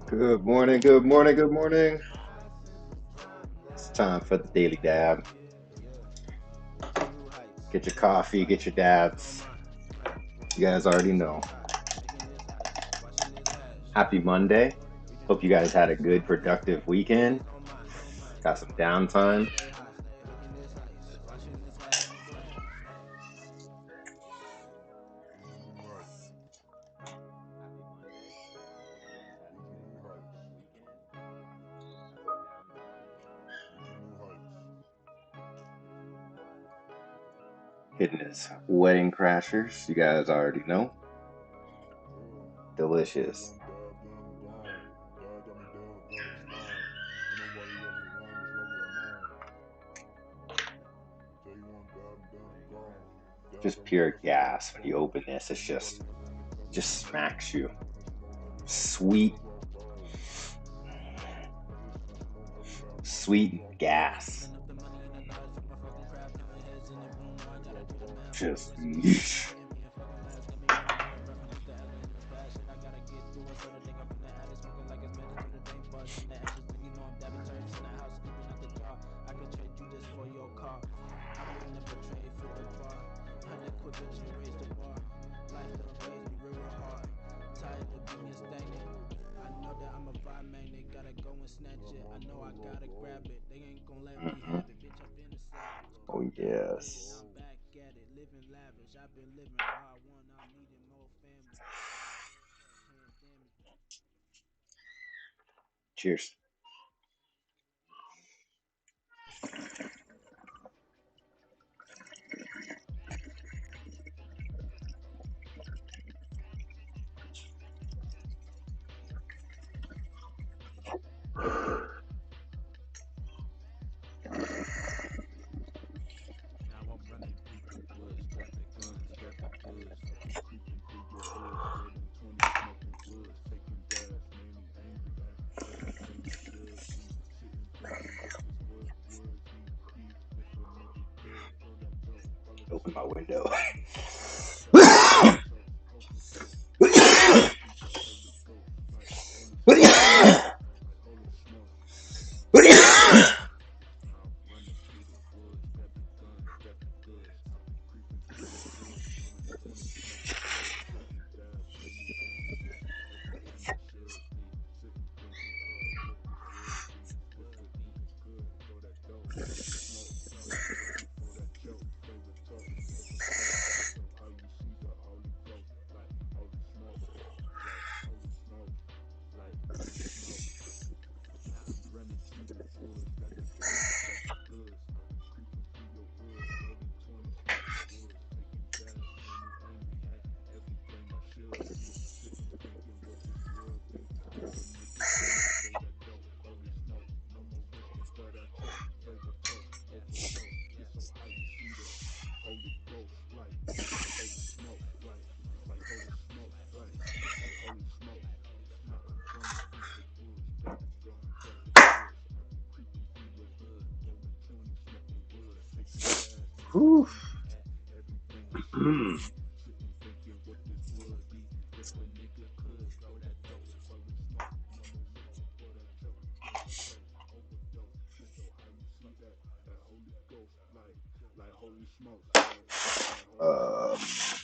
Good morning, good morning, good morning. It's time for the daily dab. Get your coffee, get your dabs. You guys already know. Happy Monday. Hope you guys had a good, productive weekend. Got some downtime. Hitting his wedding crashers. You guys already know. Delicious. Just pure gas. When you open this, it's just smacks you. Sweet, sweet gas. Just yeesh. Mhm. Oh yes. Cheers. Open my window. Whew.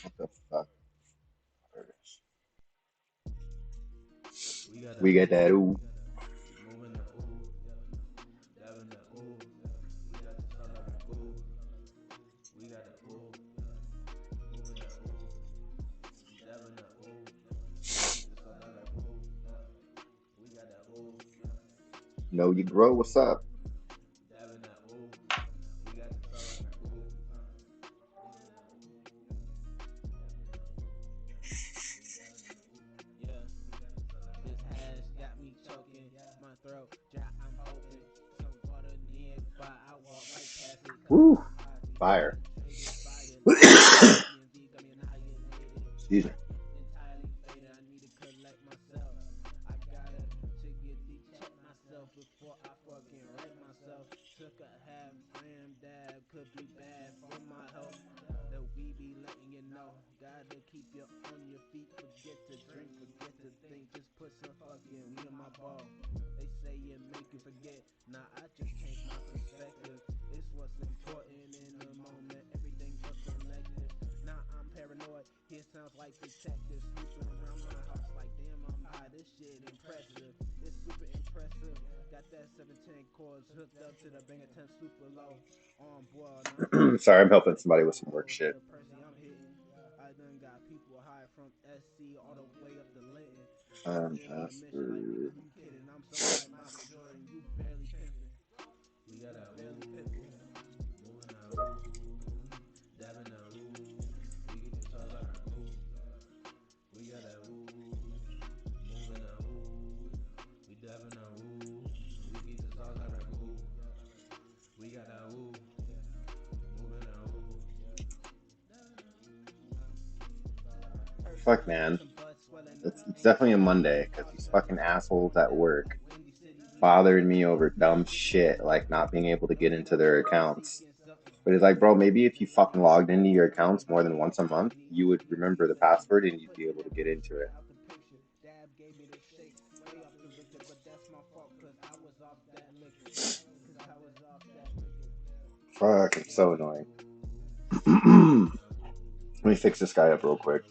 What the fuck? We get that ooh. Know you grow. What's up? Woo. Fire. Excuse me. Sorry, I'm helping somebody with some work shit. After... Fuck, man. It's definitely a Monday because these fucking assholes at work bothered me over dumb shit like not being able to get into their accounts. But it's like, bro, maybe if you fucking logged into your accounts more than once a month, you would remember the password and you'd be able to get into it. Fuck, it's so annoying. Let me fix this guy up real quick.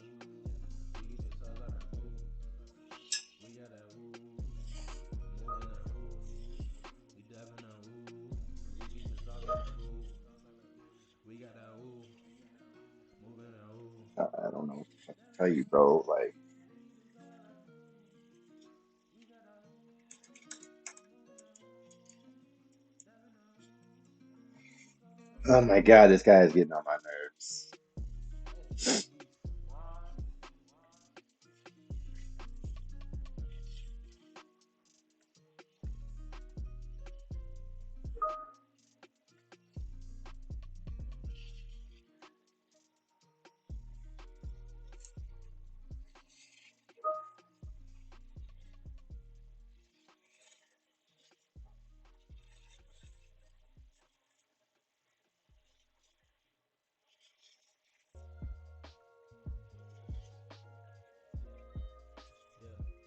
I don't know what to tell you, bro. Like, oh my god, this guy is getting on my nerves.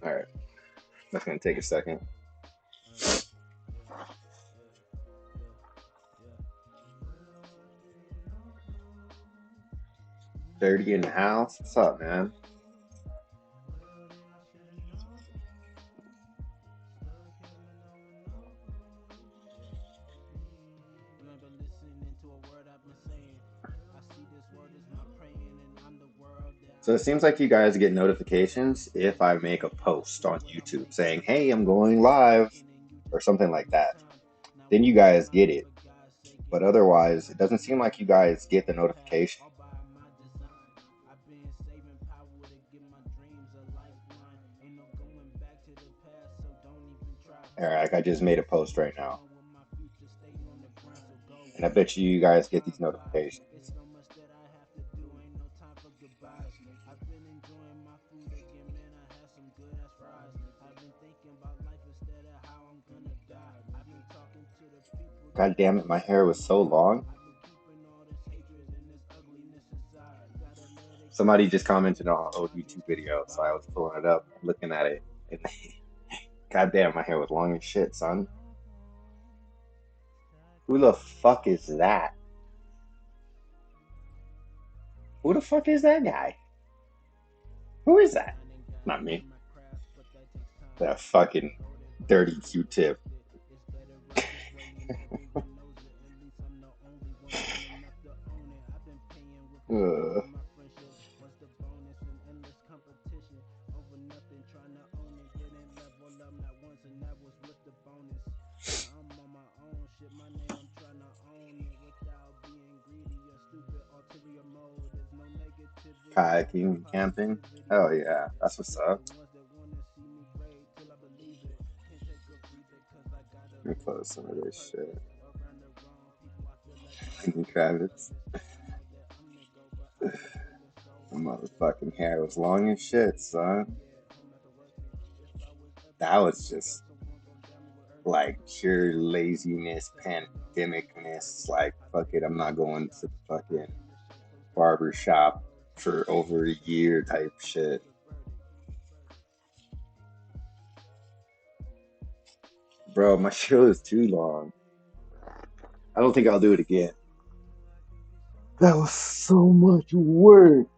All right, that's gonna take a second. 30 in the house. What's up, man? So it seems like you guys get notifications if I make a post on YouTube saying, "Hey, I'm going live," or something like that. Then you guys get it. But otherwise, it doesn't seem like you guys get the notification. All right, like I just made a post right now. And I bet you guys get these notifications. God damn it, my hair was so long. Somebody just commented on an old YouTube video, so I was pulling it up, looking at it, and god damn, my hair was long as shit, son. Who the fuck is that? Who the fuck is that guy? Who is that? Not me. That fucking dirty Q-tip. Ugh. Kayaking, camping. Hell yeah, that's what's up. Let me close some of this shit. Lenny Kravitz. The motherfucking hair was long as shit, son. That was just like pure laziness, pandemicness. Like, fuck it, I'm not going to the fucking barber shop for over a year type shit. Bro, my show is too long. I don't think I'll do it again. That was so much work.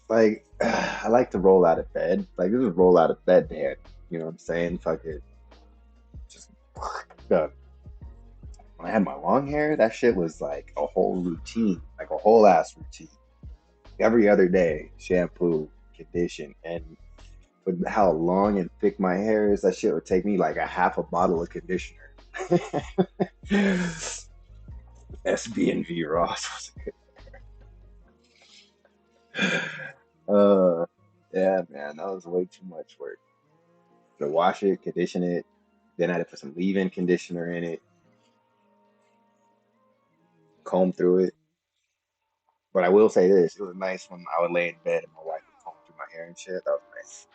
Like, I like to roll out of bed. Like, this is roll out of bed day. You know what I'm saying? Fuck it. Just done. When I had my long hair, that shit was like a whole routine, like a whole ass routine. Every other day, shampoo, condition, and with how long and thick my hair is, that shit would take me like a half a bottle of conditioner. SB&V Ross. uh, yeah, man, that was way too much work. To wash it, condition it, then I had to put some leave-in conditioner in it, comb through it. But I will say this: it was nice when I would lay in bed and my wife would comb through my hair and shit. That was nice.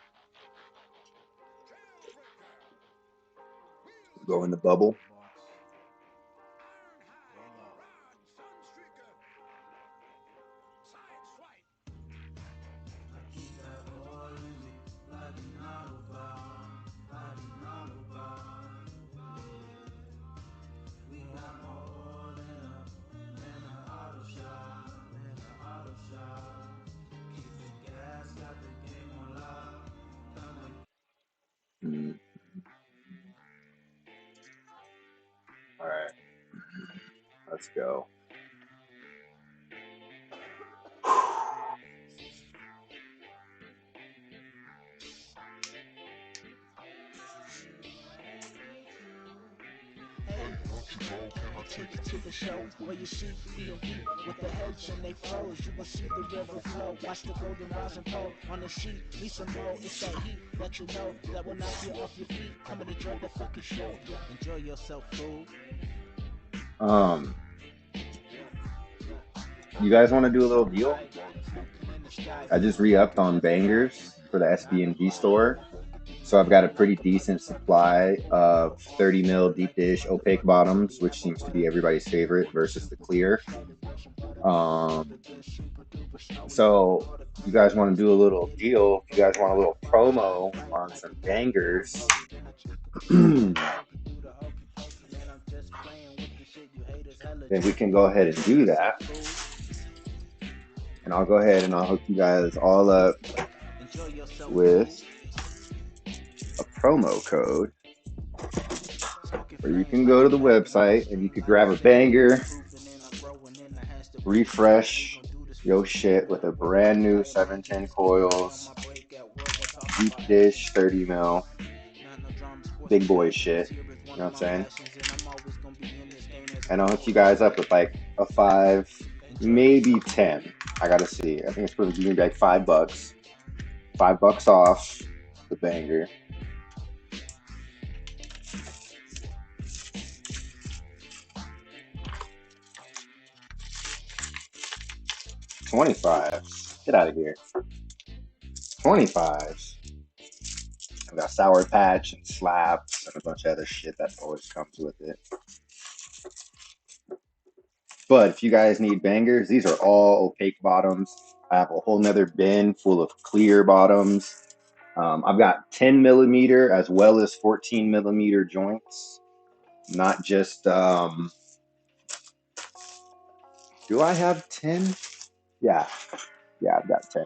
Go in the bubble. Mm, all right, let's go. Take you to the show where you see B&B with the heads and they flows. You will see the river flow. Watch the golden Rosin flow on the sheet. Need some more. It's that heat that you know that will knock you off your feet. Come and enjoy the fucking show. Enjoy yourself, fool. Um, you guys want to do a little deal? I just re-upped on bangers for the SB&V store. So I've got a pretty decent supply of 30 mil deep dish opaque bottoms, which seems to be everybody's favorite versus the clear. Um, so you guys want to do a little deal? If you guys want a little promo on some bangers, then we can go ahead and do that. And I'll go ahead and I'll hook you guys all up with a promo code where you can go to the website and you could grab a banger, refresh your shit with a brand new 710 coils, deep dish 30 mil, big boy shit. You know what I'm saying? And I'll hook you guys up with like a 5, maybe 10. I gotta see. I think it's supposed to give me like $5. $5 off the banger. 25. Get out of here. 25. I've got Sour Patch and Slaps and a bunch of other shit that always comes with it. But if you guys need bangers, these are all opaque bottoms. I have a whole nother bin full of clear bottoms. I've got 10 millimeter as well as 14 millimeter joints. Not just, do I have 10? Yeah, I've got 10.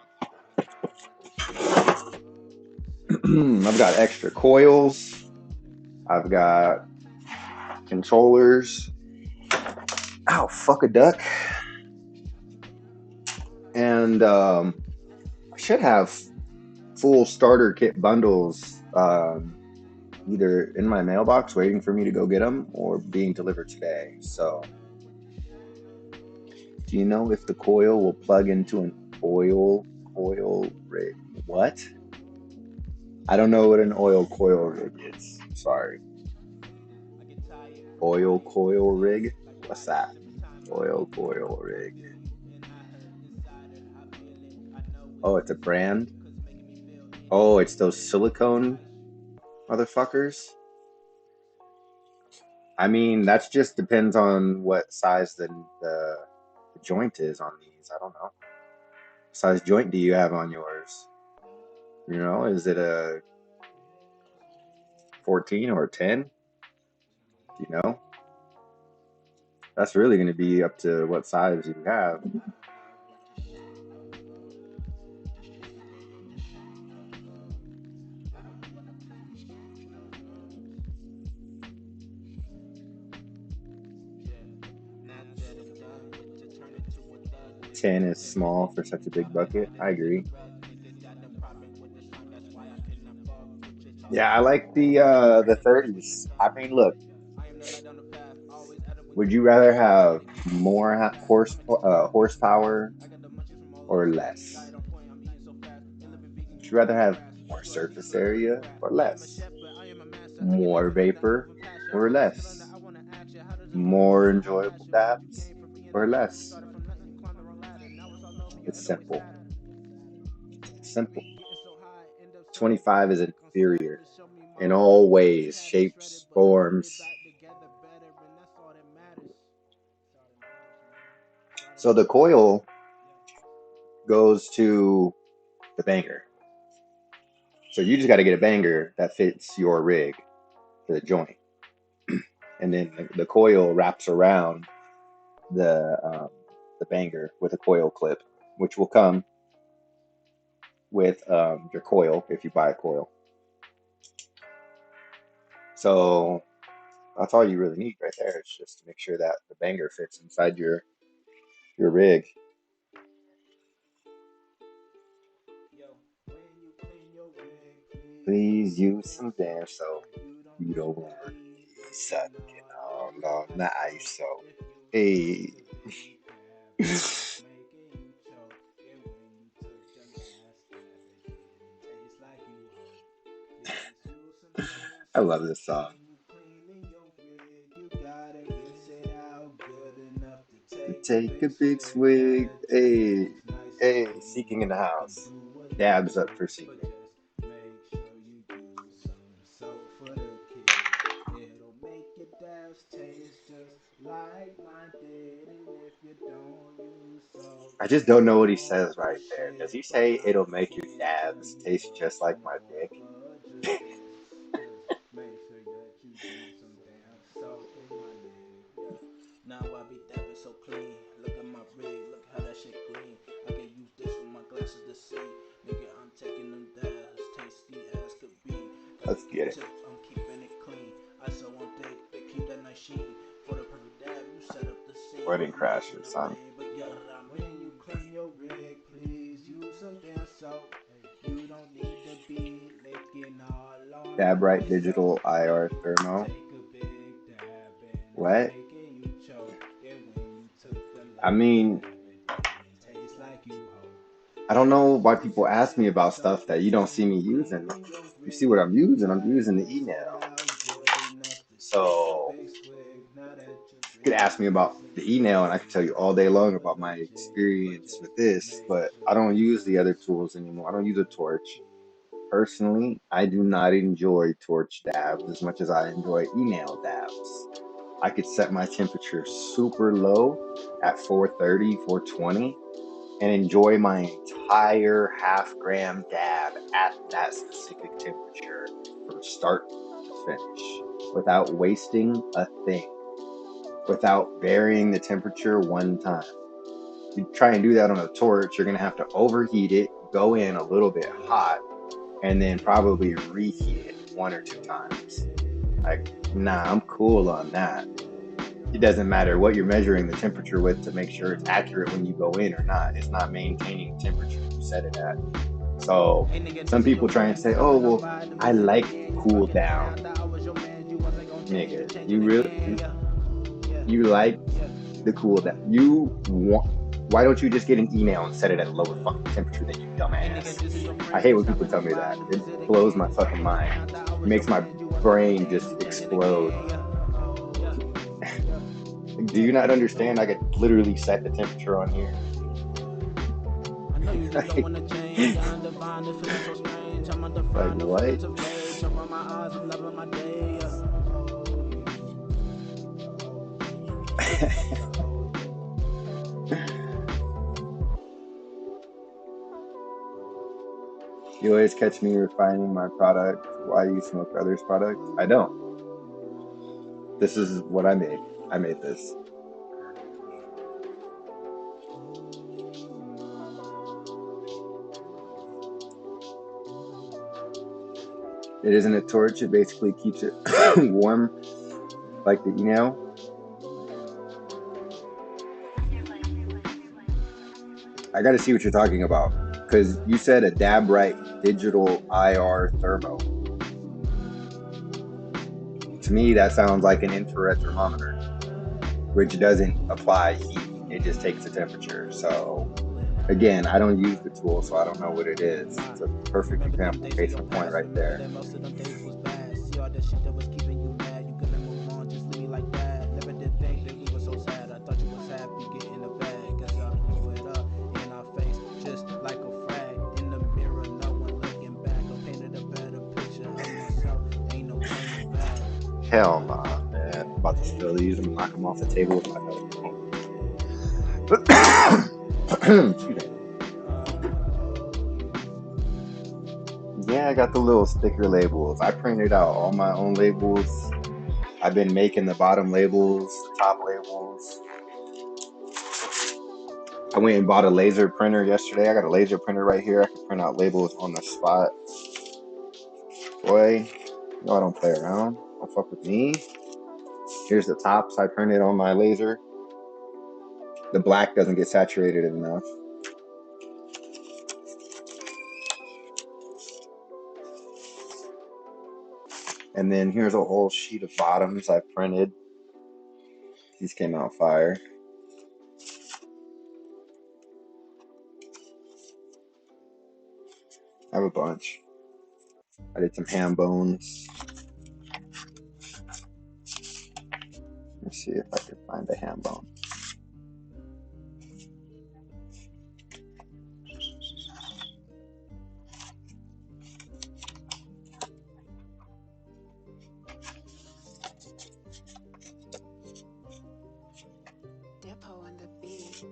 I've got extra coils. I've got controllers. Ow, fuck a duck. And I should have full starter kit bundles either in my mailbox waiting for me to go get them or being delivered today. So, do you know if the coil will plug into an oil coil rig? What? I don't know what an oil coil rig is. Sorry. Oil coil rig? What's that? Oil coil rig. Oh, it's a brand? Oh, it's those silicone motherfuckers? I mean, that's just depends on what size the joint is on these. I don't know. What size joint do you have on yours? Is it a 14 or a 10? You know, that's really going to be up to what size you have. 10 is small for such a big bucket. I agree. Yeah, I like the 30s. I mean, look, would you rather have more horsepower or less? Would you rather have more surface area or less? More vapor or less? More enjoyable dabs or less? It's simple. Simple. 25 is inferior in all ways, shapes, forms. So the coil goes to the banger. So you just got to get a banger that fits your rig to the joint, and then the coil wraps around the banger with a coil clip, which will come with your coil if you buy a coil. So that's all you really need right there. It's just to make sure that the banger fits inside your rig. Please use some damn soap. You don't want to be sucking all on the ice soap. Hey. I love this song. To take a big swig. Hey, hey, seeking in the house. Dabs up for seeking. I just don't know what he says right there. Does he say it'll make your dabs taste just like my dick? Now I be dabbing so clean. Look at my rig, look how that shit clean. I can use this with my glasses to see. Nigga, I'm taking them dabs, tasty as could be. Got the Let's get it. Q-tip, I'm keeping it clean. I saw one day, they keep that nice sheen. For the perfect dab, you set up the scene. Wedding I'm making crashers, a son. vein, but yeah, when you clean your rig, please use some damn soap. You don't need to be licking all on the Dab right ice, so digital IR thermo. take a big dab and it's What? making you choke. And when you took the I last mean, dab, it didn't taste like you I don't know why people ask me about stuff that you don't see me using. You see what I'm using? I'm using the e-nail. So you could ask me about the e-nail and I could tell you all day long about my experience with this, but I don't use the other tools anymore. I don't use a torch. Personally, I do not enjoy torch dabs as much as I enjoy e-nail dabs. I could set my temperature super low at 430, 420, and enjoy my entire half gram dab at that specific temperature from start to finish without wasting a thing, without varying the temperature one time. You try and do that on a torch, you're going to have to overheat it, go in a little bit hot, and then probably reheat it one or two times. Like, nah, I'm cool on that. It doesn't matter what you're measuring the temperature with to make sure it's accurate when you go in or not. It's not maintaining the temperature you set it at. So some people try and say, "Oh, well, I like cool down." Nigga, you like the cool down. You want why don't you just get an email and set it at a lower fucking temperature than you dumbass? I hate when people tell me that. It blows my fucking mind. It makes my brain just explode. Do you not understand? I could literally set the temperature on here. I know you just don't wanna change. I undefine the feeling so strange. I'm Like undefined, the what? feelings of rage. Open my eyes, I'm loving my day. You always catch me refining my product. Why you smoke others' products? I don't. This is what I made. I made this. It isn't a torch. It basically keeps it warm, like the I got to see what you're talking about because you said a dab right digital IR thermo. To me, that sounds like an infrared thermometer, which doesn't apply heat. It just takes the temperature. So again, I don't use the tool, so I don't know what it is. It's a perfect Remember them example, days in case your in point, past. right Know there. that most of them days was bad. See all that shit that was keeping you mad. You couldn't move on, just leave me like that. Never did think that we were so sad. I thought you was happy getting a bag. Guess I blew it up in our face, just like a frag. In the mirror, no one looking back. I painted a better picture of myself. Ain't no turning back. Hell nah, man. I'm about to spill these. I'm gonna knock them off the table with my nose. Hold on. Excuse me. Yeah, I got the little sticker labels. I printed out all my own labels. I've been making the bottom labels, the top labels. I went and bought a laser printer yesterday. I got a laser printer right here. I can print out labels on the spot. Boy, no, I don't play around. Don't fuck with me. Here's the tops I printed on my laser. The black doesn't get saturated enough. And then here's a whole sheet of bottoms I printed. These came out fire. I have a bunch. I did some ham bones. Let's see if I can find a ham bone. Dippo on the beat.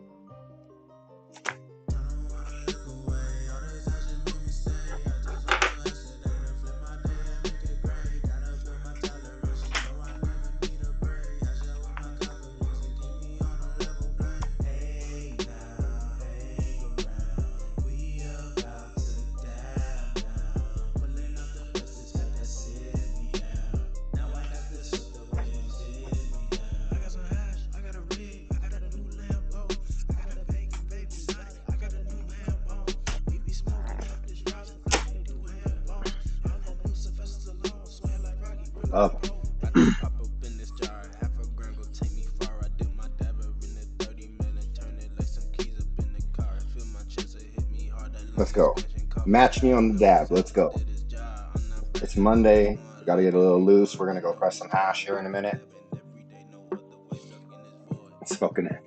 Love them. Got that pop up in this jar. Half a gram go take me far. I dip my dabber in the 30 mil and turn it like some keys up in the car. Feel my chest, it hit me hard. That Let's long go. extension caught me Match me hard. on the Look, dab. this Let's nigga go. did his job. I'm not It's pressing, I'm just Monday. going Got to like get a it little is loose. void. We're going to go Got crush that some pop up hash here in in a this minute. dab and every day no other way stuck in this void. Smoking it.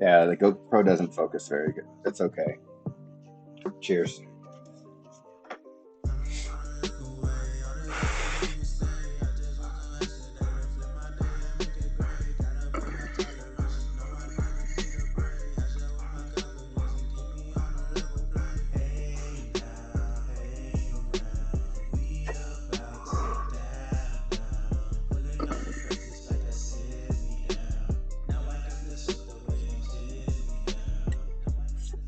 Yeah, the GoPro doesn't focus very good. It's okay. Cheers.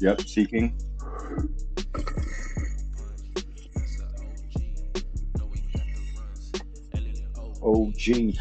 Yep, seeking. OG.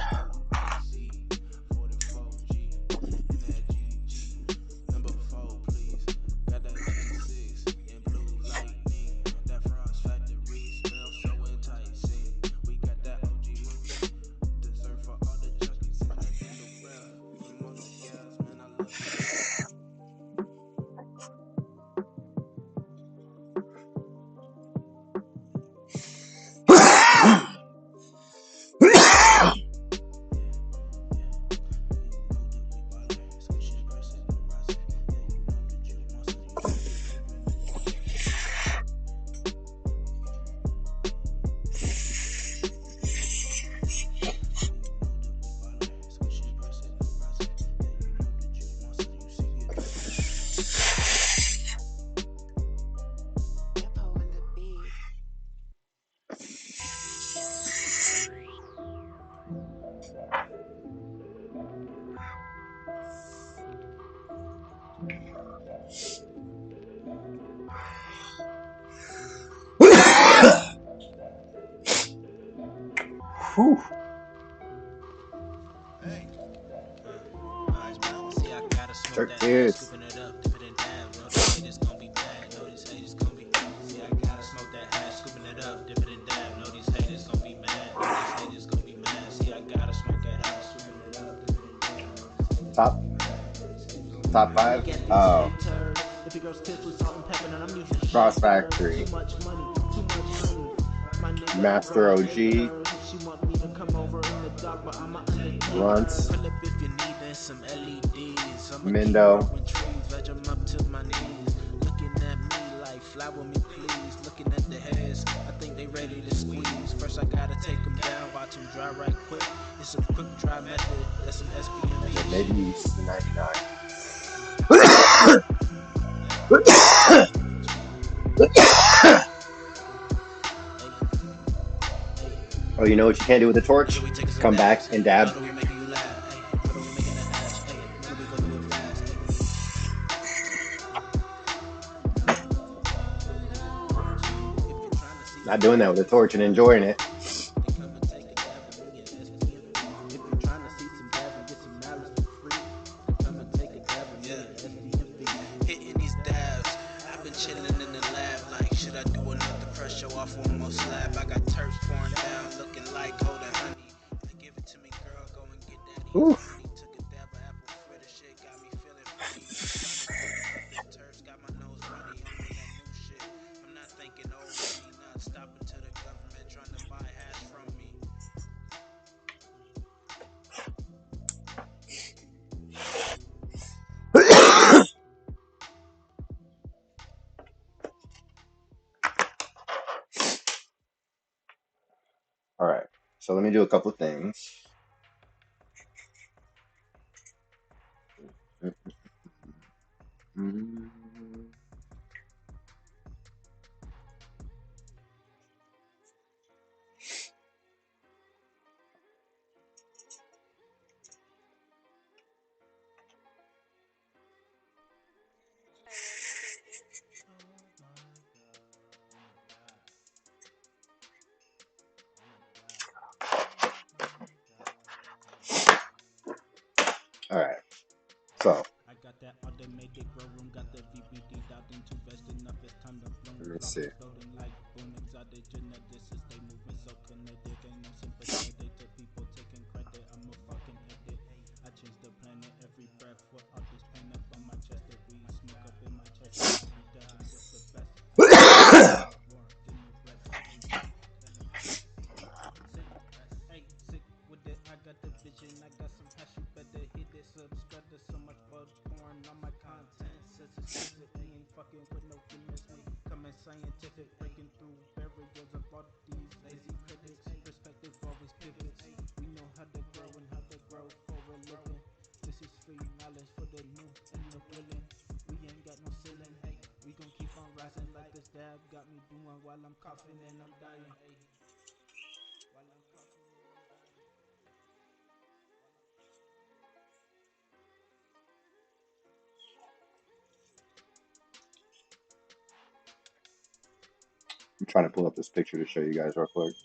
Whew. Hey. Nice balance. See, I gotta smoke Shark that hash, tears. scooping it up, dipping it down. Know these haters gon' be mad. Know these haters gon' be. See, I gotta smoke that hash, scooping it up, dipping it down. Know these haters gon' be mad. Know these haters gon' be mad. See, I gotta smoke that hash, scooping it up, dipping it down. Know these haters gon' Top be mad. Know these haters gon' be top mad. five. Look at these Oh, haters. If your girl's tips with salt and pepper, then I'm using Frost shaker. Too Factory. much money, too much honey. My nigga, I Master grow an OG. acre. She want me to come over in the dark, but I'm an undertaker. Runts. Pull up if you need some LEDs. I'ma keep Mindo. growing trees, veg them up to my knees. Looking at me like, fly with me, please. Looking at the heads, I think they ready to squeeze. First, I gotta take them down, watch them dry right quick. It's a quick dry method, that's some And then SPME maybe shit. C99. Oh, you know what you can't do with a Nigga, torch? we taking some Come back dabs. and Ay, dab. murder, we making you laugh. Ay, murder, we making a hash. Ay, murder, we go do it fast. Ay. If you're trying to see Not some doing that with devil, a get some torch and malice enjoying for it. free. Then come and take a dab with me at SPMP. If you're trying to see some devil, get some malice for free. Then come and take a dab with me at SPMP. Hitting these dabs, I've been chilling in the lab. Like, should I do another pressure off one more slab? I got turfs pouring down, looking like golden honey. Now give it to me, girl, go and get that easy Oof. money. Took a dab of apple fritter, shit got me feeling funny. I'm trying to do nothing turfs, got my nose runny. I'm on that new shit. I'm not thinking old money, not stopping to the government trying to buy hash from me. All right. So let me do a couple things. All right. So I got that automated grow room, got the VBD dialed into vest enough, it's time to bloom. let me Crop see. exploding like boom, exotic genetics, they moving so kinetic, ain't no sympathetic to people taking credit, I'm a fucking edit. I change the planet every breath, what all this pain up on my chest, that we smoke up in my chest, and I be dubbing what's the best. I need more, give me rest, every beat, sick, hey, sick with it. I got the vision, I got some hash. You better hit it. Subscribe to so much buzz porn on my content. Says explicit, we ain't fucking with no gimmicks. We coming scientific, breaking through barriers of all these lazy critics. Perspective always pivots. We know how to grow and how to grow for a living. This is free knowledge for the new and the willing. We ain't got no ceiling. Hey, we gon' keep on rising like this dab got me doing while I'm coughing and I'm dying. Hey. I'm trying to pull up this picture to show you guys real quick.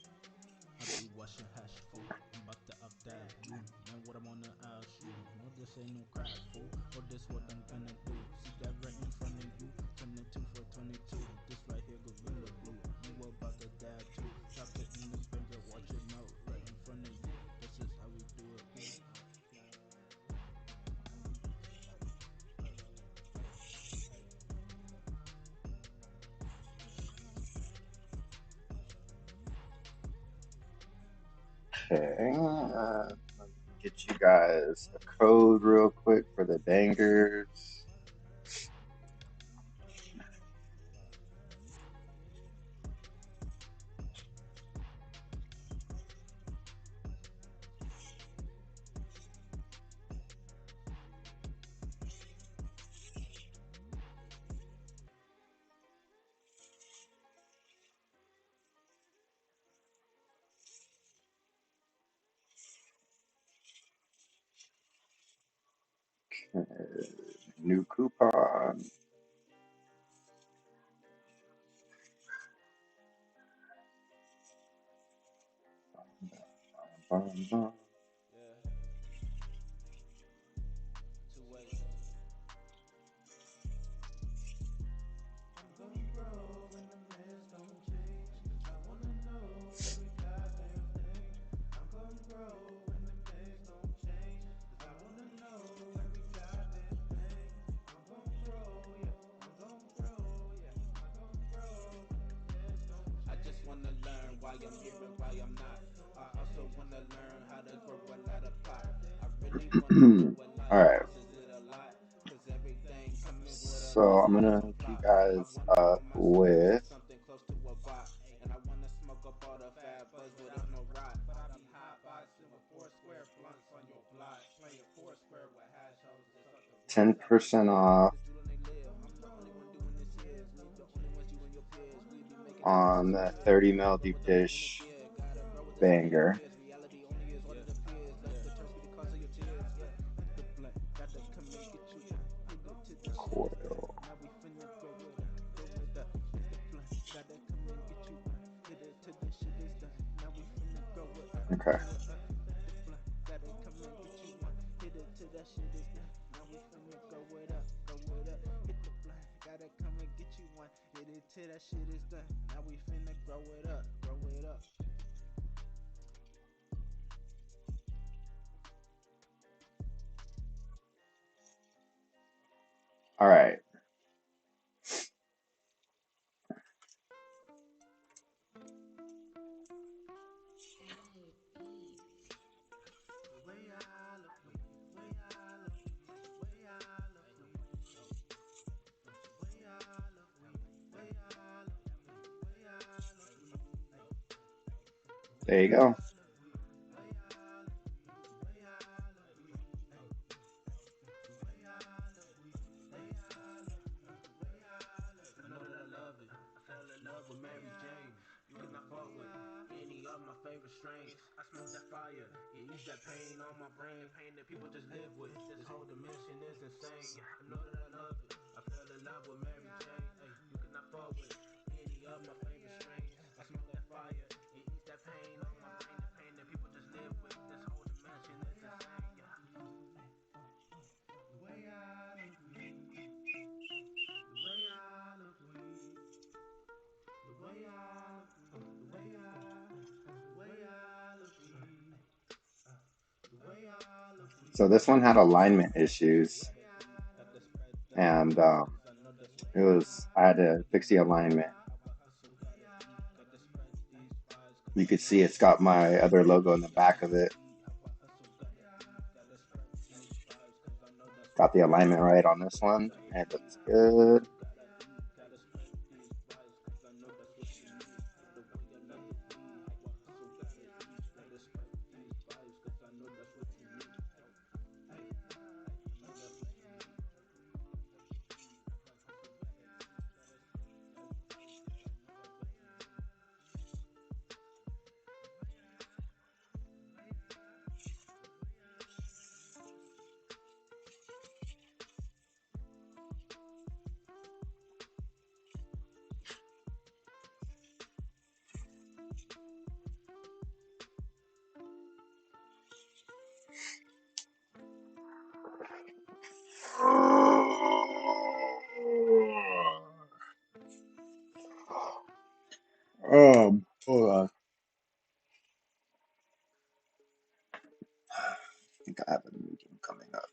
I be washing hash fool. I'm about to up that you. Man, what I'm gonna ask you. No, this ain't no crap fool. Or this what I'm gonna do. See that right in front of you. Turn it 2 for 22. This right here gorilla glue. You about to dab too. Drop it in the finger, watch it melt right in front of you. This is how we do it. Okay. Let me get you guys a code real quick for the bangers. New coupon. Yeah, 2-8. I'm gonna grow when the plans don't change. 'Cause I wanna know every goddamn thing. I'm gonna grow when the plans don't change. 'Cause I wanna know every goddamn thing. I'm gonna grow, yeah. I'm gonna grow, yeah. I'm gonna grow when the plans don't change. I just wanna learn why I'm here and why I'm not. I also wanna learn how to grow a lot of pot. I really wanna know what All life right. costs, is it a lot? Cause everything coming with a So cost I'm and it's gonna a hook you plot. I guys wanna up put myself into with something close to a bot. And I wanna smoke up all the fat buzz without no rot. But I be hot boxing with 4 square blunts on your block. Playing 4 square with hash houses and suck the blunts out the 10% wood. off This dude on they live. I'm the only one doing this here. We the only ones you and your peers. We be making it just on as the clear. 30 Gotta mil grow deep with the light in the dish beer. Gotta grow with the city in the banger. mirrors. Reality only is what it appears. Let the terms be the cause of your tears. Yeah, hit the blunt. Gotta come and get you. Hit it to the shit is done. Coil. Now we finna grow it up. Grow it up. Hit the blunt. Gotta come and get you. Hit it to the shit is done. Now we finna grow it up. Okay. Grow it up. Hit the blunt. Gotta come and get you one. Hit it to that shit is done. Now we finna grow it up. Grow it up. Hit the blunt. Gotta come and get you one. Hit it till that shit is done. Now we finna grow it up. Grow it up. All right. The way I look weak, the way I look weak, the way I look weak, the way I look weak, the way I look weak, the way I look weak, the way There you go. I look weak, the way I look weak, the way I look weak, the way I look weak, the way I look weak, the way I look weak. I know that I love it. I fell in love with Mary Jane. You cannot fuck with any of my favorite strains. I smoke that fire. It ease that pain on my brain. Pain that people just live with. This whole dimension is insane. Yeah, I know that I love it. I fell in love with Mary Jane. Hey, you cannot fuck with any of my favorite strains. I smoke that fire. It ease that pain on my brain. The pain that people just live with. This whole dimension is insane. Yeah. The way I look weak. The way I look weak. The way I look weak. The way I look weak. The way I look So weak. this one had alignment issues, Got to spread these and vibes, cause I know that's what it you need. was I had to fix the alignment. How I hustle, gotta eat. Got to spread these vibes, cause You I could know see that's it's what got you need. my other logo in the Gotta back of go it. eat. How I hustle, gotta eat. Gotta spread these vibes, cause I know that's what Got the you need. alignment right on this Gotta one. go It eat. looks How I good. hustle, gotta eat. Gotta spread these vibes, cause I know that's what you need. The way I love the weed. How I hustle, gotta eat. Gotta spread these vibes, cause I know that's what you need. Hey, I know that's what you need. Hold on. I think I have a meeting coming up.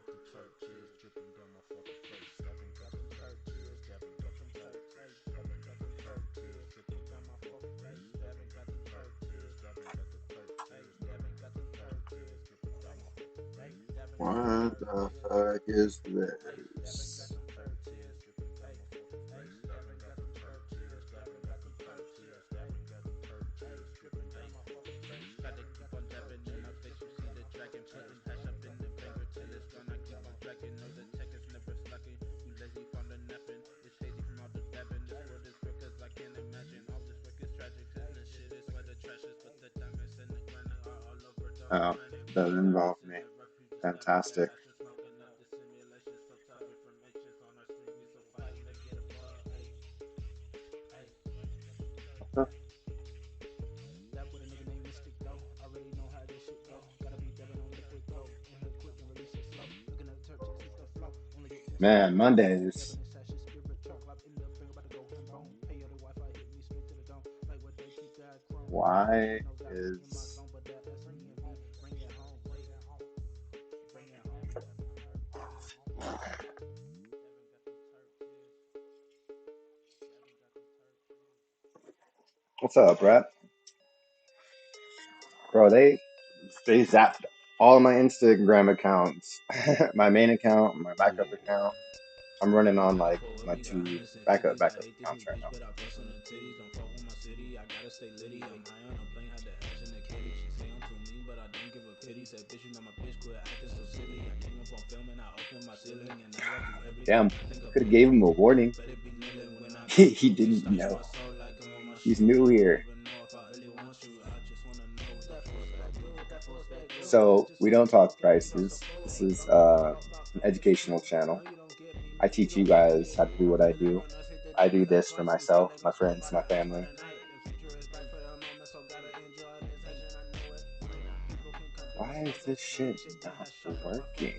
The turd tears dripping down my fucking face. Devin got them turd tears. Devin got them turd tears. Devin got them turd tears dripping down my fucking face. Devin got them turd tears. Devin got the turd tears. Devin got them turd tears dripping down my fucking face. Devin got them What turd the tears. fuck is Hey, Devin got this? them turd tears dripping down my fucking face. Devin got them turd tears. Devin got them turd tears. Devin got them turd tears dripping down my fucking face. Gotta keep on dabbing in my face. You see the dragon putting hash up in the banger till it's done. I keep on dragging. Know the tech is never slacking. You lazy from the napping. It's hazy from all the dabbing. This world is real cause I can't imagine. All this work is tragic. Cause this shit is where the trash is. But the diamonds and the granite are all over the whole Oh, planet. We doesn't involve diamonds in me. the refuge. Stabbing gas Fantastic. ashes. Smoking up the simulations. So tough Man, Mondays. Why is what's up, Brett? Bro, they zapped all of my Instagram accounts, my main account, my backup account. I'm running on like my two backup accounts right now. Damn, could have gave him a warning. He didn't know. He's new here. So we don't talk prices. This is an educational channel. I teach you guys how to do what I do. I do this for myself, my friends, my family. Why is this shit not working?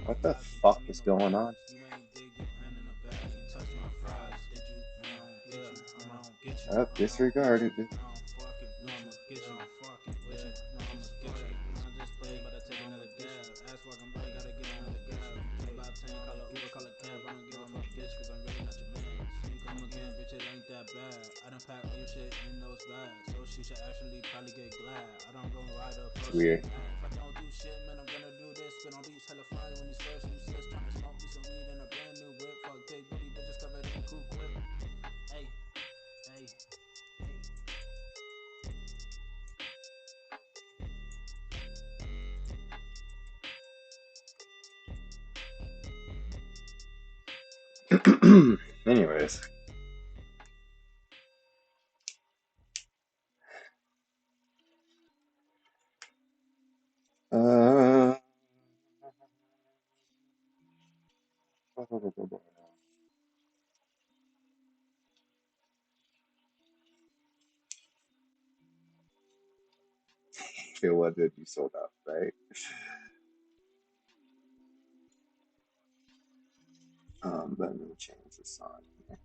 What the fuck is going on? Oh, disregarded. It's weird. Anyways, uh, it was it you sold out, right? Let me change this on here.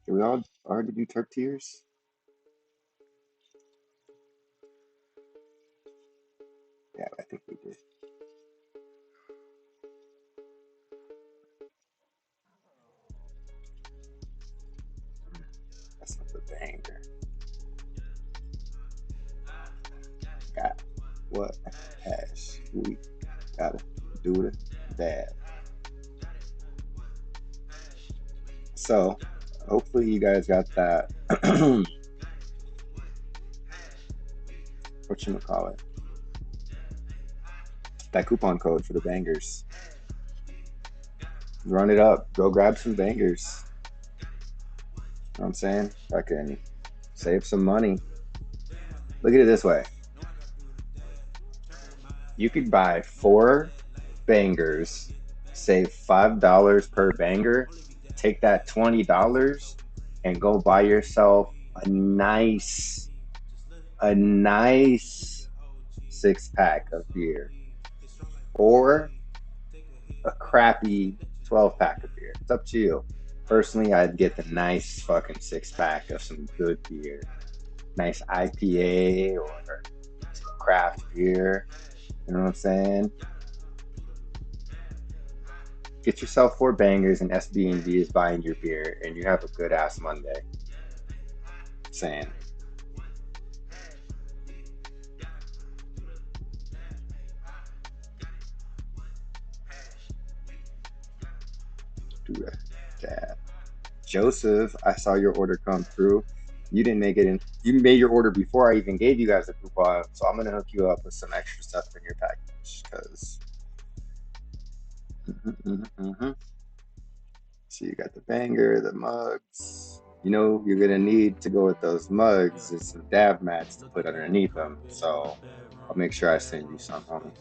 Did we all already do Turk Tears? Yeah, I think we did. That's not the banger. Got what? Hash. We gotta do the dab. So, hopefully, you guys got that. Whatchamacallit? That coupon code for the bangers. Run it up. Go grab some bangers. You know what I'm saying? I can save some money. Look at it this way. You could buy 4 bangers, save $5 per banger, take that $20 and go buy yourself a nice 6 pack of beer or a crappy 12 pack of beer. It's up to you. Personally, I'd get the nice fucking 6 pack of some good beer. Nice IPA or craft beer. You know what I'm saying? Get yourself 4 bangers and SB&B is buying your beer and you have a good ass Monday. Saying. Do that. Joseph, I saw your order come through. You didn't make it in. You made your order before I even gave you guys a coupon, so I'm gonna hook you up with some extra stuff in your pack. because. So you got the banger, the mugs. You know you're gonna need to go with those mugs is some dab mats to put underneath them. So I'll make sure I send you some, homie.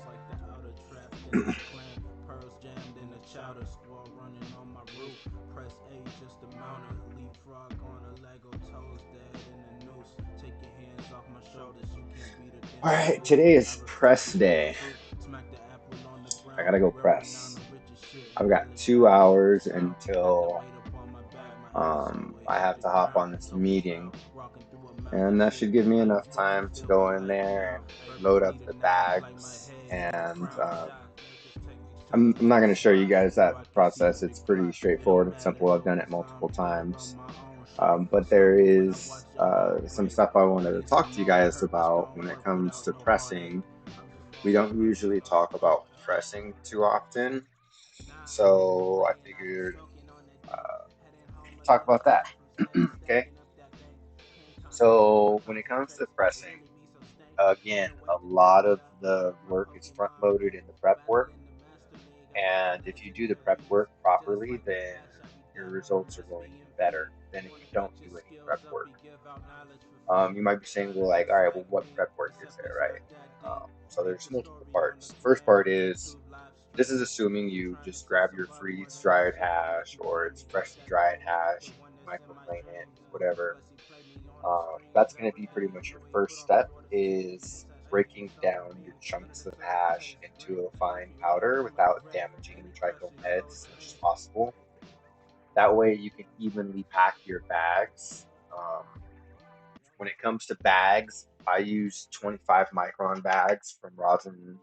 Pearls jammed in the chowder, squall running on my roof. Press A just to mount her. Leapfrog on a Lego toes, dead in the noose. Take your hands off my shoulders, you can't beat a All damn right, goose. today I is refuse to press speak the day. truth. Smack the apple on the I ground. gotta go Reverend on press. the richest shit. I've got Belly 2 hours down, got the until weight upon my back. My asshole I hit have the to hop ground. on this So proud, meeting, walking through a mountain and that shit. should give me Life enough is what you time to feel go in like there now. and load Perfect up the bleeding out like my bags. head hit the And crown. Niggas take me to I'm not another going to show you spot guys so that I can see the process. big It's pretty plot. It don't straightforward and matter. simple. I've done it It's time multiple to run times. my own shit. But So there when I is watch your heart some break, stuff I I wanted to need some talk to you more guys purpose. about Don't when it work comes without to no heartache. pressing. We don't usually talk about pressing too often, so I figured talk about that. Okay, so when it comes to pressing, again, a lot of the work is front loaded in the prep work. And if you do the prep work properly, then your results are going to be better than if you don't do any prep work. You might be saying, well, like, all right, well, what prep work is there, right? So there's multiple parts. First part is this is assuming you just grab your freeze dried hash or it's freshly dried hash, you microplane it, whatever. That's going to be pretty much your first step is breaking down your chunks of hash into a fine powder without damaging the trichome heads as much as possible. That way you can evenly pack your bags. Um, when it comes to bags, I use 25 micron bags from Rosin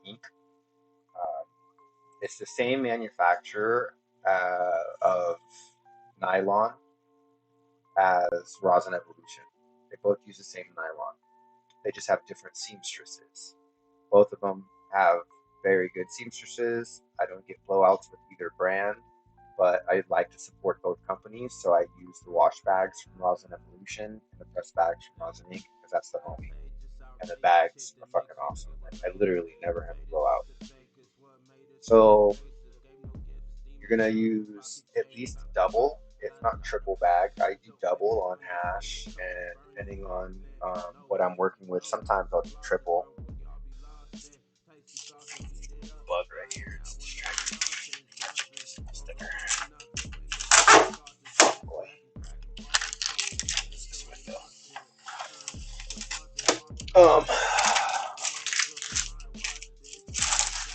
Inc. Uh, it's the same manufacturer of nylon as Rosin Evolution. They both use the same nylon. They just have different seamstresses. Both of them have very good seamstresses. I don't get blowouts with either brand, but I like to support both companies, so I use the wash bags from Rosin Evolution and the press bags from Rosin Inc. because that's the homie. And the bags are fucking awesome. Like, I literally never have a blowout. So you're gonna use at least double, if not triple bag. I do double on hash, and depending on what I'm working with, sometimes I'll do triple. Bug right here. It's distracting. Sticker. Boy, this window. Um.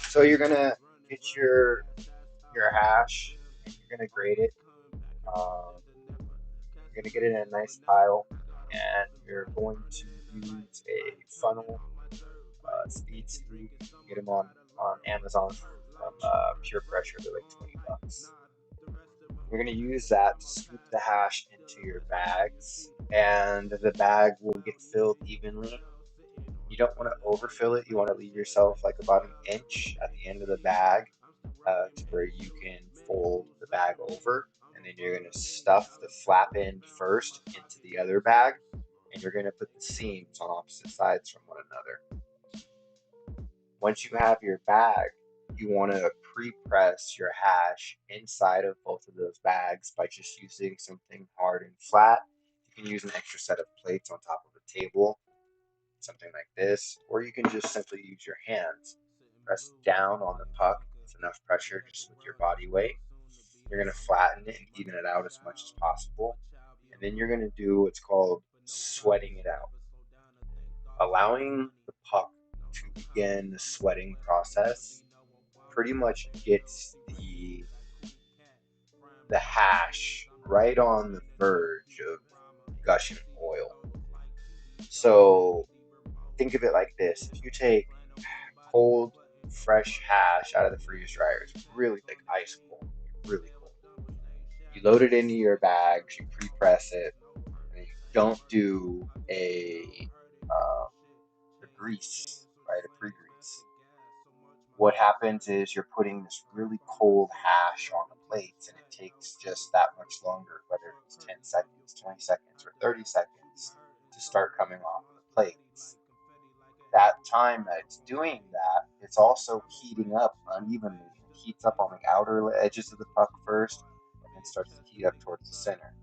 So you're gonna get your hash, and you're gonna grade it. You're gonna get it in a nice pile, and you're going to use a funnel speed scoop. Get them on Amazon from Pure Pressure. They're like $20. You're gonna use that to scoop the hash into your bags, and the bag will get filled evenly. You don't want to overfill it. You want to leave yourself like about an inch at the end of the bag to where you can fold the bag over. And then you're going to stuff the flap end first into the other bag. And you're going to put the seams on opposite sides from one another. Once you have your bag, you want to pre-press your hash inside of both of those bags by just using something hard and flat. You can use an extra set of plates on top of a table, something like this, or you can just simply use your hands. Press down on the puck with enough pressure just with your body weight. You're going to flatten it and even it out as much as possible. And then you're going to do what's called sweating it out, allowing the puck to begin the sweating process pretty much gets the hash right on the verge of gushing oil. So think of it like this. If you take cold, fresh hash out of the freeze dryer, it's really like ice cold, really cold. You load it into your bags, you pre-press it, and you don't do a grease, right? A pre-grease. What happens is you're putting this really cold hash on the plates, and it takes just that much longer, whether it's 10 seconds, 20 seconds, or 30 seconds, to start coming off of the plates. that time that it's doing that, it's also heating up unevenly. It heats up on the outer edges of the puck first, and then starts to heat up towards the center.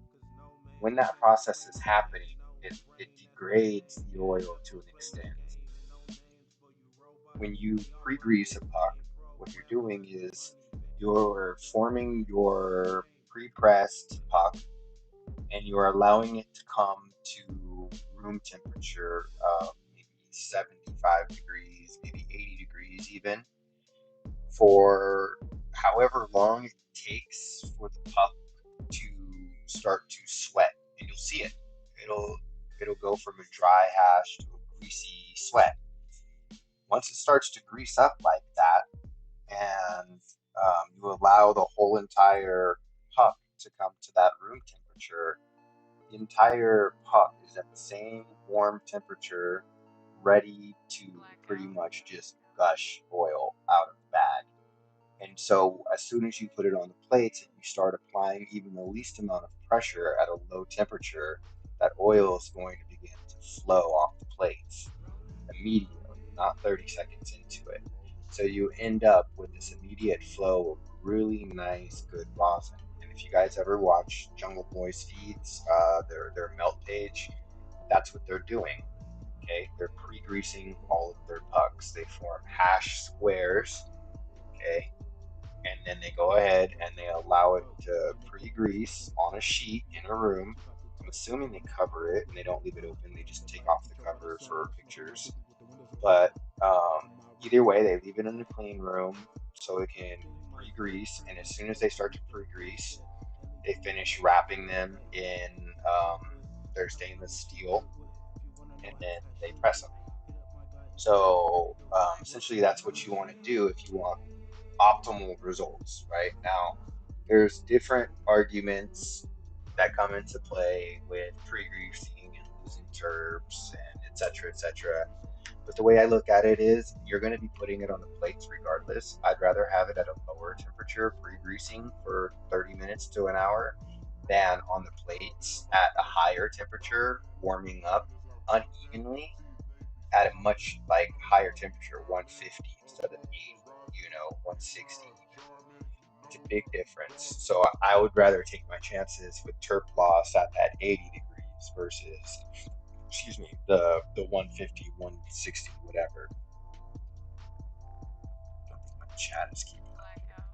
When that process is happening, it degrades the oil to an extent. When you pre-grease a puck, what you're doing is you're forming your pre-pressed puck and you're allowing it to come to room temperature of maybe 75 degrees, maybe 80 degrees even, for however long it takes for the puck to start to sweat. And you'll see it. It'll it'll go from a dry hash to a greasy sweat. Once it starts to grease up like that, and you allow the whole entire puck to come to that room temperature, the entire puck is at the same warm temperature, ready to pretty much just gush oil out of the bag. And so, as soon as you put it on the plates and you start applying even the least amount of pressure at a low temperature, that oil is going to begin to flow off the plates immediately, not 30 seconds into it. So you end up with this immediate flow of really nice, good rosin. And if you guys ever watch Jungle Boys feeds, their melt page, that's what they're doing. Okay, they're pre-greasing all of their pucks. They form hash squares. Okay, and then they go ahead and they allow it to pre-grease on a sheet in a room. I'm assuming they cover it and they don't leave it open. They just take off the cover for pictures. But either way, they leave it in a clean room so it can pre-grease. And as soon as they start to pre-grease, they finish wrapping them in their stainless steel, and then they press them. So essentially, that's what you want to do if you want optimal results. Right now, there's different arguments that come into play with pre-greasing and losing turbs and etc. etc. But the way I look at it is you're going to be putting it on the plates regardless. I'd rather have it at a lower temperature, pre-greasing for 30 minutes to an hour, than on the plates at a higher temperature, warming up unevenly at a much like higher temperature, 150 instead of 80, 160 even. It's a big difference. So I would rather take my chances with turp loss at that 80 degrees versus, excuse me, the 150, 160, whatever. I don't think my chat is keeping up.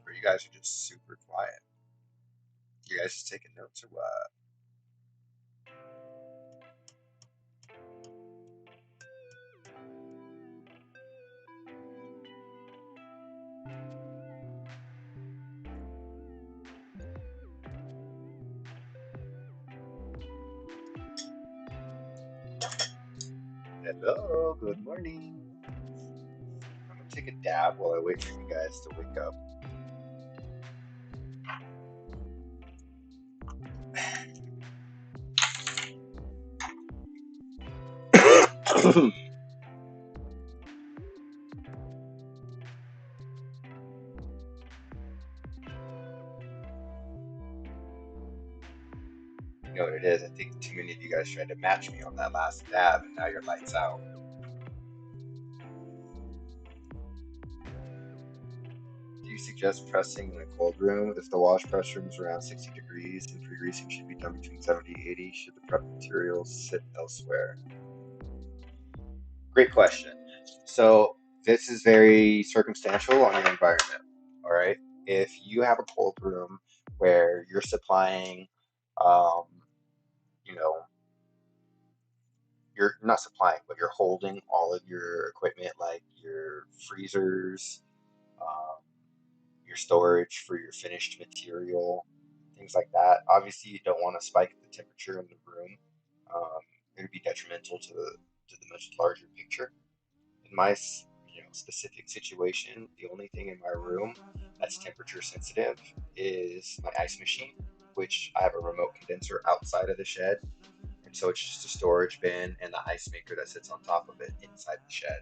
Or you guys are just super quiet. You guys just taking notes or what? Hello, good morning. I'm gonna take a dab while I wait for you guys to wake up. You know what it is? I think too many of you guys tried to match me on that last dab, and now your lights out. Do you suggest pressing in a cold room if the wash press room is around 60 degrees and pre-greasing should be done between 70 and 80? Should the prep materials sit elsewhere? Great question. So this is very circumstantial on your environment. All right. If you have a cold room where you're supplying, um, you know, you're not supplying, but you're holding all of your equipment like your freezers, um, your storage for your finished material, things like that. Obviously, you don't want to spike the temperature in the room. Um, it would be detrimental to the much larger picture. In my specific situation, the only thing in my room that's temperature sensitive is my ice machine, which I have a remote condenser outside of the shed, and so it's just a storage bin and the ice maker that sits on top of it inside the shed.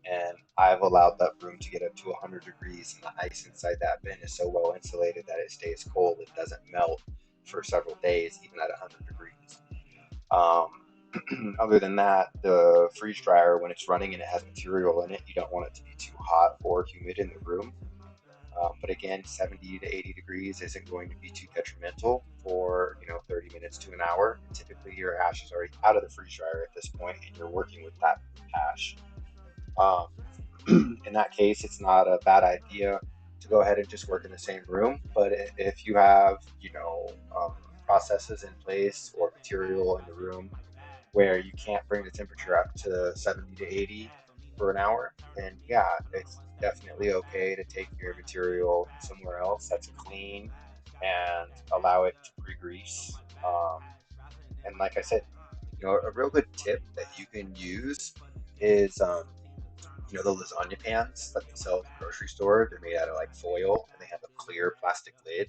And I've allowed that room to get up to 100 degrees, and the ice inside that bin is so well insulated that it stays cold. It doesn't melt for several days, even at 100 degrees. Um, other than that, the freeze dryer, when it's running and it has material in it, you don't want it to be too hot or humid in the room. But again, 70 to 80 degrees isn't going to be too detrimental for 30 minutes to an hour. Typically, your hash is already out of the freeze dryer at this point, and you're working with that hash. Um, in that case, it's not a bad idea to go ahead and just work in the same room. But if you have, processes in place or material in the room where you can't bring the temperature up to 70 to 80 for an hour, then yeah, it's definitely okay to take your material somewhere else that's clean and allow it to pre-grease. And like I said, a real good tip that you can use is the lasagna pans that they sell at the grocery store. They're made out of like foil and they have a clear plastic lid.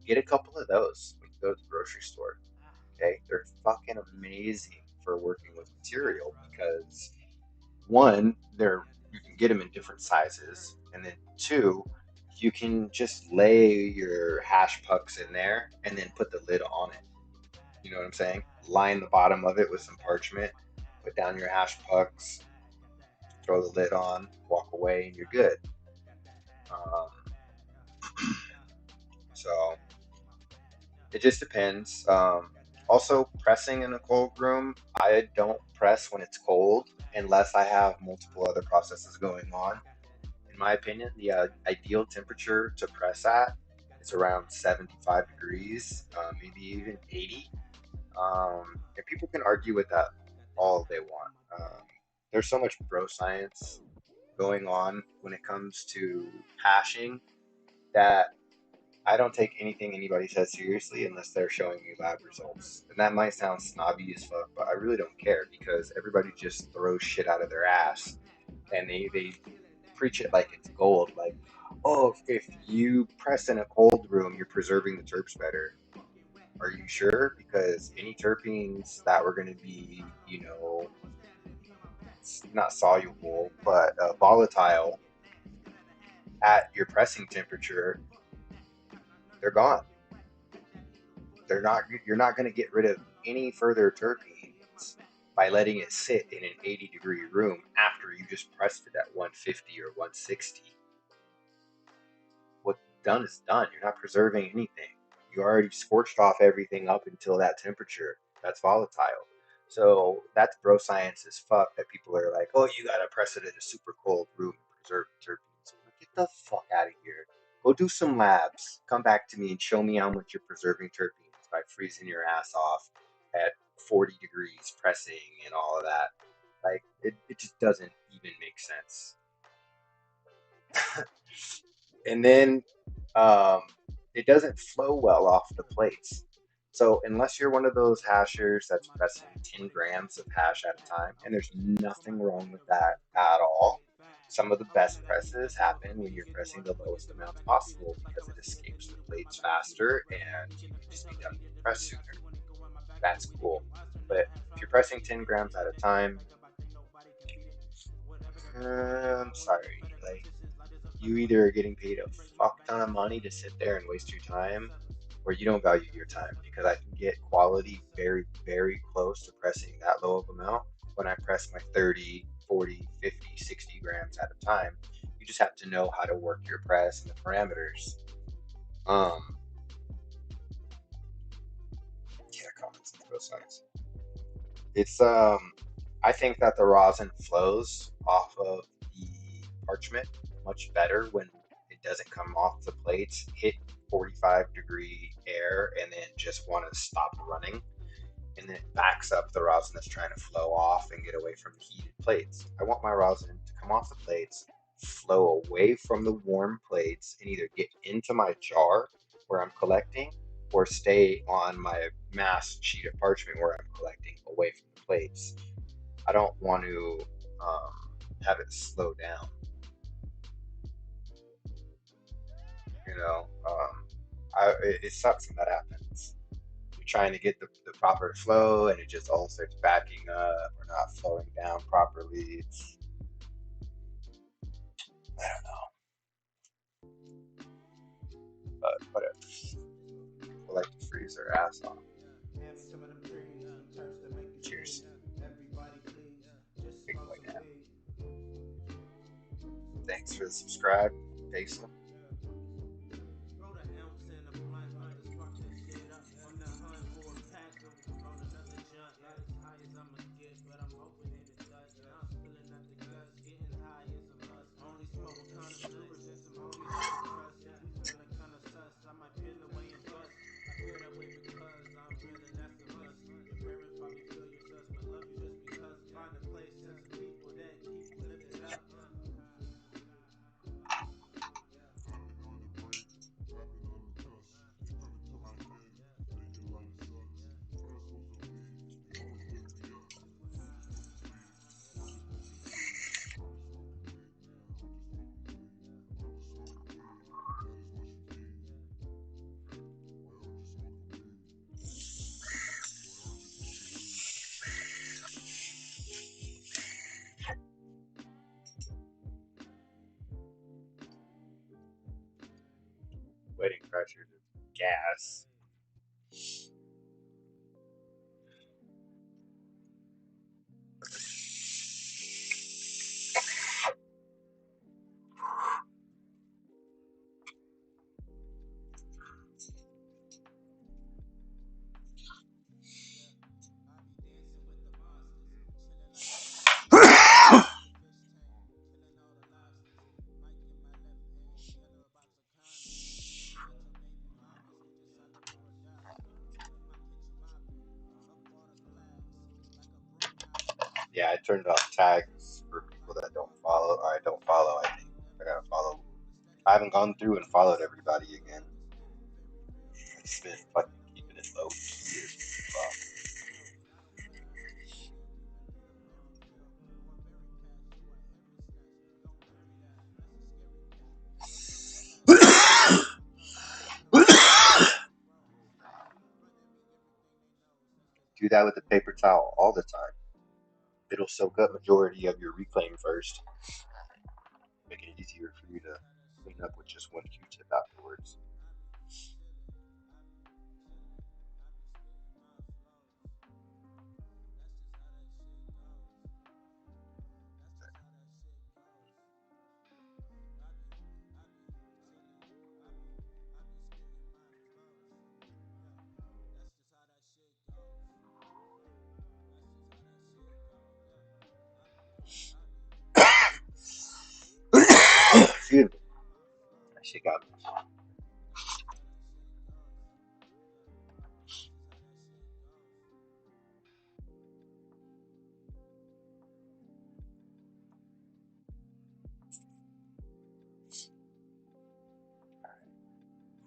Get a couple of those when you go to the grocery store. Okay, they're fucking amazing for working with material because one, they're you can get them in different sizes, and then two, you can just lay your hash pucks in there and then put the lid on it. You know what I'm saying? Line the bottom of it with some parchment, put down your hash pucks, throw the lid on, walk away, and you're good. Um, so it just depends. Also, pressing in a cold room, I don't press when it's cold unless I have multiple other processes going on. In my opinion, the ideal temperature to press at is around 75 degrees, maybe even 80. And people can argue with that all they want. There's so much bro science going on when it comes to hashing that I don't take anything anybody says seriously unless they're showing me lab results. And that might sound snobby as fuck, but I really don't care because everybody just throws shit out of their ass and they preach it like it's gold. Like, oh, if you press in a cold room, you're preserving the terps better. Are you sure? Because any terpenes that were going to be, not soluble, but volatile at your pressing temperature, they're gone. They're not. You're not going to get rid of any further terpenes by letting it sit in an 80-degree room after you just pressed it at 150 or 160. What's done is done. You're not preserving anything. You already scorched off everything up until that temperature. That's volatile. So that's bro science as fuck that people are like, oh, you gotta press it in a super cold room to preserve terpenes. Get the fuck out of here. Go do some labs. Come back to me and show me how much you're preserving terpenes by freezing your ass off at 40 degrees, pressing and all of that. Like, it just doesn't even make sense. And then um, it doesn't flow well off the plates. So unless you're one of those hashers that's pressing 10 grams of hash at a time, and there's nothing wrong with that at all, some of the best presses happen when you're pressing the lowest amounts possible because it escapes the plates faster and you can just be done with the press sooner. That's cool. But if you're pressing 10 grams at a time, I'm sorry. Like, you either are getting paid a fuck ton of money to sit there and waste your time, or you don't value your time because I can get quality very, very close to pressing that low of amount when I press my 30, 40, 50, 60 grams at a time. You just have to know how to work your press and the parameters. Um, yeah, comments and throw signs. It's I think that the rosin flows off of the parchment much better when it doesn't come off the plates, hit 45-degree air, and then just want to stop running. And then it backs up the rosin that's trying to flow off and get away from the heated plates. I want my rosin to come off the plates, flow away from the warm plates, and either get into my jar where I'm collecting or stay on my mass sheet of parchment where I'm collecting away from the plates. I don't want to have it slow down. You know, it sucks when that happens. You're trying to get the proper flow, and it just all starts backing up or not flowing down properly. I don't know, but whatever. People like to freeze their ass off. Cheers. Everybody please, just Big smoke boy some dad. weed. Thanks for the subscribe, Jason. Roll the ounce in a blunt, about to spark this shit up. On the hunt for a pack, and roll another joint. Not as high as I'ma get, but I'm hoping that it does. Now I'm spilling out the guts, getting high is a must. Only smoke with connoisseurs and some homies I can trust. If we feeling kinda sus, I might peel away and bust. I feel that way because I'm real and that's a must. Your parents probably feel you're sus, but love you just because. Find a place and some people that keep you lifted up. Wedding pressure to gas. Yeah, I turned off tags for people that don't follow. Or I don't follow. I think I gotta follow. I haven't gone through and followed everybody again. I've just been fucking keeping it low key as fuck. Do that with the paper towel all the time. It'll soak up majority of your reclaim first, making it easier for you to clean up with just one Q-tip afterwards. Excuse me. That shit got me.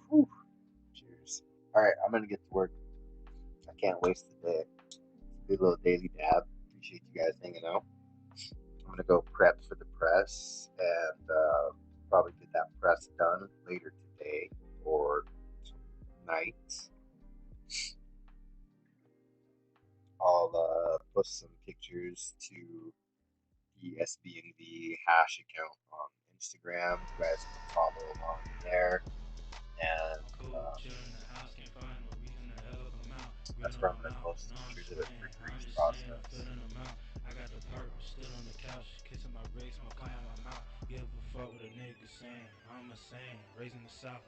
Whew. Cheers. All right, I'm gonna get to work. I can't waste the day. Good little daily dab. Appreciate you guys hanging out. I'm gonna go prep for the press and probably get that press done later today or tonight. I'll post some pictures to the SBNV hash account on Instagram. You guys can follow along there, and that's where I'm gonna post the pictures of the pre-freeze process. I got the perp still on the couch, kissing my bricks, my in my mouth. Give a fuck what a nigga saying. I'm a saying, raising the south.